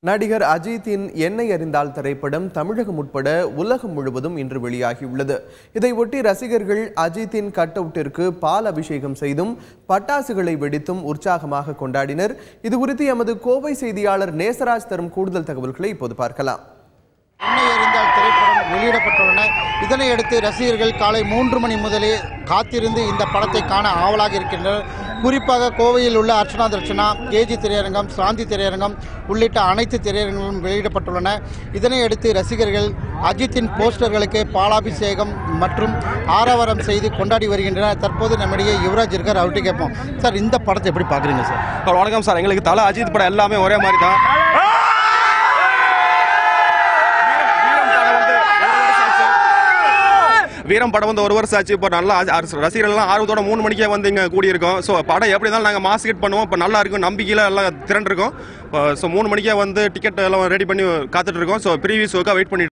நடிகர் அஜித்தின் என்னை அறிந்தால் திரைப்படம் தமிழகம் உட்பட உலகம் முழுவதும் இன்று வெளியாகியுள்ளது. இதையொட்டி ரசிகர்கள் அஜித்தின் கட் அவுட்டிற்கு பால் அபிஷேகம் செய்தும் பட்டாசுகளை வெடித்தும் உற்சாகமாக கொண்டாடினர். இது குறித்து எமது கோவை செய்தியாளர் நேசராஜ் தரும் கூடுதல் தகவல்களை இப்போது பார்க்கலாம். என்னை அறிந்தால் திரைப்படம் வெளியிடப்பட்டுள்ளன. இதனையடுத்து ரசிகர்கள் காலை 3 மணி முதலே காத்திருந்து இந்த படத்தை காண ஆவலாக இருக்கின்றனர். குறிப்பாக கோவையில் உள்ள அர்ச்சனா தர்ச்சனா, கேஜி திரையரங்கம், சாந்தி திரையரங்கம் உள்ளிட்ட அனைத்து திரையரங்களும் வெளியிடப்பட்டுள்ளன. இதனையடுத்து ரசிகர்கள் அஜித்தின் போஸ்டர்களுக்கு பாலாபிஷேகம் மற்றும் ஆரவாரம் செய்து கொண்டாடி வருகின்றனர். தற்போது நம்மிடையே யுவராஜ் இருக்கார், அவர்கிட்ட கேட்போம். சார், இந்த படத்தை எப்படி பார்க்குறீங்க சார்? வணக்கம் சார். எங்களுக்கு தலை அஜித் படம் எல்லாமே ஒரே மாதிரி தான். வீரம் படம் வந்து 1 வருஷம் ஆச்சு. இப்போ நல்லா ரசிகர்கள்லாம் ஆர்வத்தோட 3 மணிக்கே வந்து இங்கே கூடியிருக்கோம். ஸோ படம் எப்படி இருந்தாலும் நாங்கள் மாஸ் ஹிட் பண்ணுவோம். இப்போ நல்லா இருக்கும், நம்பிக்கையில் எல்லாம் திரண்டிருக்கோம். ஸோ 3 மணிக்கே வந்து டிக்கெட் எல்லாம் ரெடி பண்ணி காத்துட்டு இருக்கோம். ஸோ ப்ரீவியஸ் ஷோக்காக வெயிட் பண்ணிட்டு